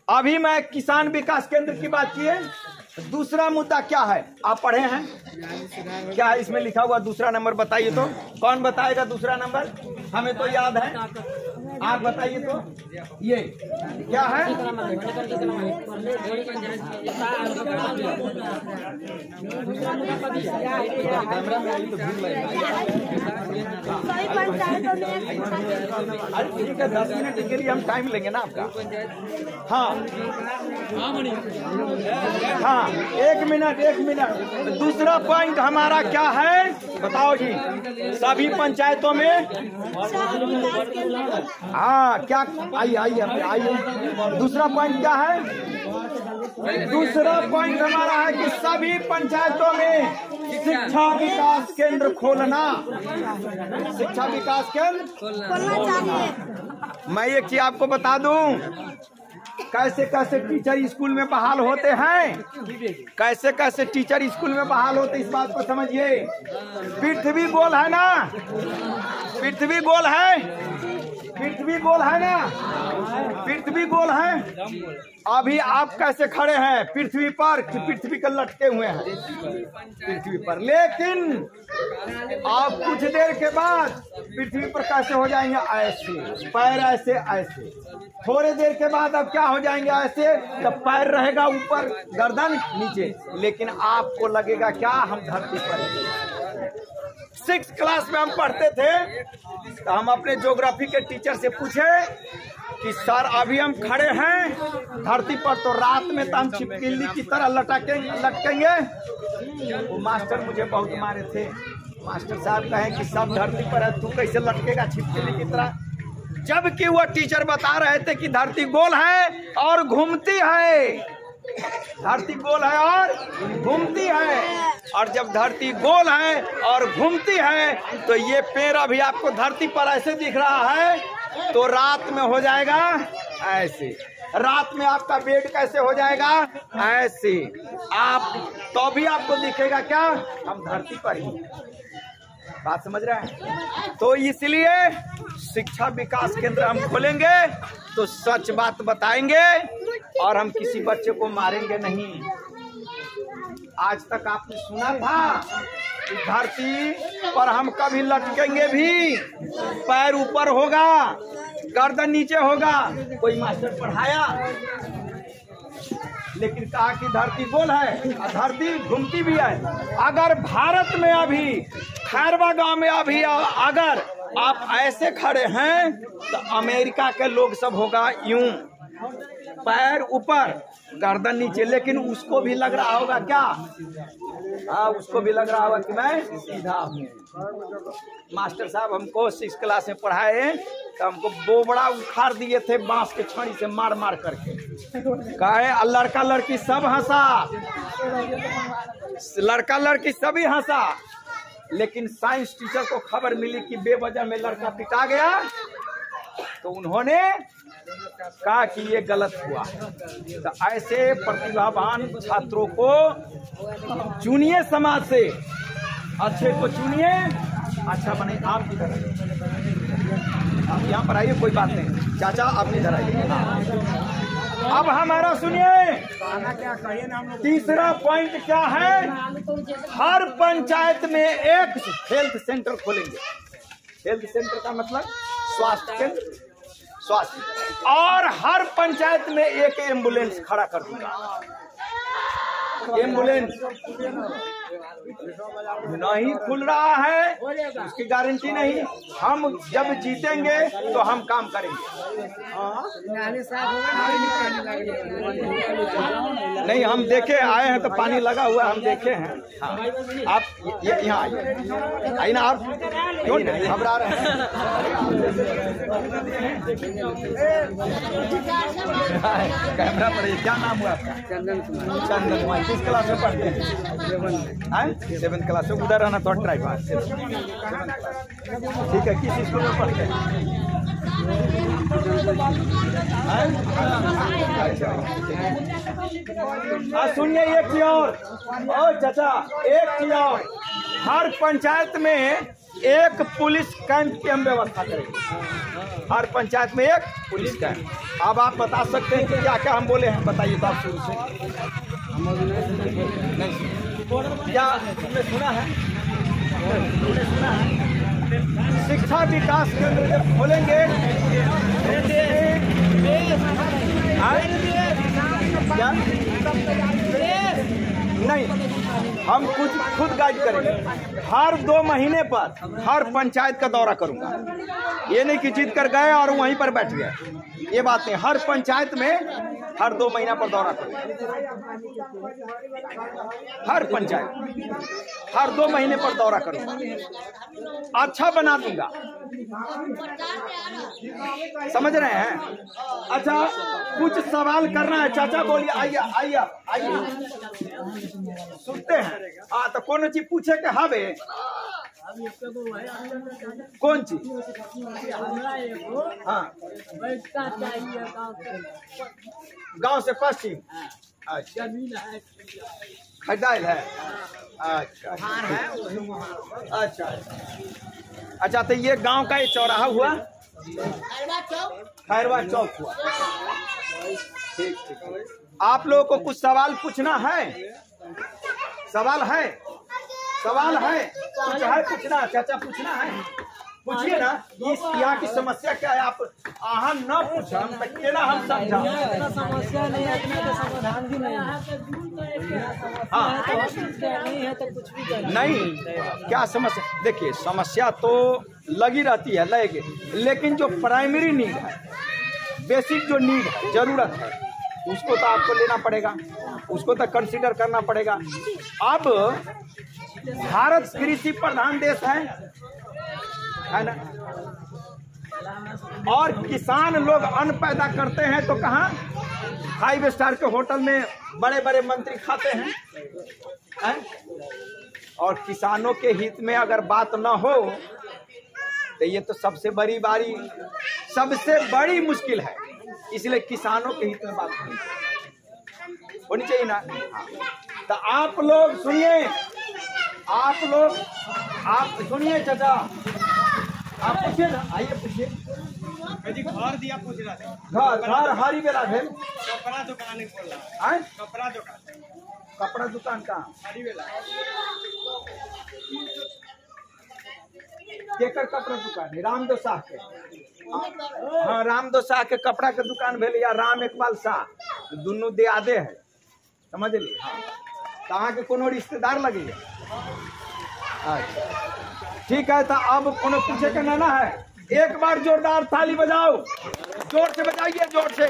अभी मैं किसान विकास केंद्र की बात की है। दूसरा मुद्दा क्या है, आप पढ़े हैं क्या है इसमें लिखा हुआ? दूसरा नंबर बताइए तो, कौन बताएगा दूसरा नंबर? हमें तो याद है, आप बताइए तो। ये क्या है? अरे ठीक है, 10 मिनट के लिए हम टाइम लेंगे ना आपका। हाँ हाँ, एक मिनट। दूसरा पॉइंट हमारा क्या है बताओ जी? सभी पंचायतों में हाँ क्या, आइए। दूसरा पॉइंट क्या है? दूसरा पॉइंट हमारा है कि सभी पंचायतों में शिक्षा विकास केंद्र खोलना। शिक्षा विकास केंद्र खोलना चाहिए। मैं एक चीज आपको बता दूं, कैसे कैसे टीचर स्कूल में बहाल होते हैं, कैसे कैसे टीचर स्कूल में बहाल होते, इस बात को समझिए। पृथ्वी गोल है ना, पृथ्वी गोल है, पृथ्वी गोल है ना, पृथ्वी गोल है। अभी आप कैसे खड़े हैं पृथ्वी पर कि पृथ्वी के लटके हुए हैं पृथ्वी पर, लेकिन आप कुछ देर के बाद पृथ्वी पर कैसे हो जाएंगे? ऐसे, पैर ऐसे ऐसे। थोड़े देर के बाद अब क्या हो जाएंगे? ऐसे, जब पैर रहेगा ऊपर, गर्दन नीचे, लेकिन आपको लगेगा क्या हम धरती पर। 6th क्लास में हम पढ़ते थे तो हम अपने ज्योग्राफी के टीचर से पूछे कि सर अभी हम खड़े हैं धरती पर, तो रात में तो हम छिपकली की तरह लटकेंगे। वो मास्टर मुझे बहुत मारे थे। मास्टर साहब कहे कि सब धरती पर है, तू कैसे लटकेगा छिपकली की तरह? जबकि वो टीचर बता रहे थे कि धरती गोल है और घूमती है, धरती गोल है और घूमती है। और जब धरती गोल है और घूमती है तो ये पेड़ अभी आपको धरती पर ऐसे दिख रहा है, तो रात में हो जाएगा ऐसे। रात में आपका बेड कैसे हो जाएगा? ऐसे। आप तो भी आपको दिखेगा क्या हम धरती पर ही। बात समझ रहे हैं? तो इसलिए शिक्षा विकास केंद्र हम खोलेंगे तो सच बात बताएंगे और हम किसी बच्चे को मारेंगे नहीं। आज तक आपने सुना था कि धरती पर हम कभी लटकेंगे भी, पैर ऊपर होगा, गर्दन नीचे होगा। कोई मास्टर पढ़ाया, लेकिन कहा कि धरती गोल है और धरती घूमती भी है। अगर भारत में अभी खैरवा गांव में अभी अगर आप ऐसे खड़े हैं तो अमेरिका के लोग सब होगा यूं, पैर ऊपर गर्दन नीचे। लेकिन उसको भी लग रहा होगा क्या? हाँ, उसको भी लग रहा होगा कि मैं सीधा हूँ। मास्टर साहब हमको 6th क्लास में पढ़ाए तो हमको बोबड़ा उखाड़ दिए थे बांस के छड़ी से मार मार करके। कहे लड़का लड़की सब हंसा, लड़का लड़की सभी हंसा, लेकिन साइंस टीचर को खबर मिली कि बेवजह में लड़का पिटा गया, तो उन्होंने कहा कि ये गलत हुआ। तो ऐसे प्रतिभावान छात्रों को चुनिए, समाज से अच्छे को चुनिए, अच्छा बने। आप किधर आइए, आप यहाँ पर आइए, कोई बात नहीं। चाचा आप इधर आइए। अब हमारा सुनिए, तीसरा पॉइंट क्या है? हर पंचायत में एक हेल्थ सेंटर खोलेंगे। हेल्थ सेंटर का मतलब स्वास्थ्य केंद्र, स्वास्थ्य। और हर पंचायत में एक एम्बुलेंस खड़ा कर दूंगा। एम्बुलेंस नहीं खुल रहा है, उसकी गारंटी नहीं। हम जब जीतेंगे तो हम काम करेंगे। नहीं, हम देखे आए हैं तो पानी लगा हुआ हम देखे हैं। हाँ, आप यहाँ आइए ना, आप क्यों घबरा रहे हैं? कैमरा पर क्या नाम हुआ आपका? चंदन कुमार। किस क्लास में पढ़ते हैं? 7th क्लास में। उधर रहना थोड़ा ट्राई। ठीक है, किस स्कूल में पढ़ते हैं? सुनिए एक चीज और चाचा, एक चीज और, हर पंचायत में एक पुलिस कैंप की हम व्यवस्था करेंगे। हर पंचायत में एक पुलिस कैंप। अब आप बता सकते हैं कि क्या क्या हम बोले हैं, बताइए तो आप शुरू से। नहीं क्या तुमने सुना है? तुमने सुना है शिक्षा विकास केंद्र जब खोलेंगे क्या? नहीं, हम कुछ खुद गाइड करेंगे। हर 2 महीने पर हर पंचायत का दौरा करूंगा। ये नहीं कि जीत कर गए और वहीं पर बैठ गए, ये बात नहीं। हर पंचायत में हर 2 महीना पर दौरा करूंगा। हर पंचायत हर 2 महीने पर दौरा करूंगा, अच्छा बना दूंगा। समझ रहे हैं? अच्छा, कुछ सवाल करना है चाचा, बोलिए। आइए आइए आइए, सुनते हैं। तो कौन चीज पूछे के हवे? कौन चीज? हाँ, गांव से पश्चिम। अच्छा, खरीदाइल है। अच्छा अच्छा अच्छा, तो ये गांव का ये चौराहा हुआ, खैरवा चौक हुआ। ठीक ठीक। आप लोगों को कुछ सवाल पूछना है? सवाल है? सवाल है? कुछ है पूछना? चाचा पूछना है, पूछिए ना। इस यहाँ की समस्या क्या है? आप न पूछा केना हम समझा? समस्या नहीं है, इतना समाधान भी नहीं है, तो कुछ भी नहीं। क्या समस्या? देखिए, समस्या तो लगी रहती है, लगेगी, लेकिन जो प्राइमरी नीड है, बेसिक जो नीड है, जरूरत है, उसको तो आपको लेना पड़ेगा, उसको तो कंसीडर करना पड़ेगा। अब भारत कृषि प्रधान देश है ना, और किसान लोग अन्न पैदा करते हैं तो कहाँ? 5 स्टार के होटल में बड़े बड़े मंत्री खाते हैं। और किसानों के हित में अगर बात न हो तो ये तो सबसे बड़ी मुश्किल है। इसलिए किसानों के हित में बात होनी चाहिए ना। तो आप लोग सुनिए, आप सुनिए चाचा, आप पूछिए ना, आइए पूछिए। घर दिया पूछ रहा था। घर हारी बेला है। कपड़ा दुकान बोल रहा है। कपड़ा दुकान कहाँ? हारी बेला। केकर कपड़ा दुकान है? रामदो शाह के। हाँ, रामदो शाह के कपड़ा के दुकान भेल, या राम इकबाल शाह, दोनों दियादे है, समझ ली। हाँ, कहाँ के कोनो रिश्तेदार लगे? अच्छा, ठीक है। तो अब कोनो पूछे का ना है? एक बार जोरदार ताली बजाओ, जोर से बजाइए, जोर से।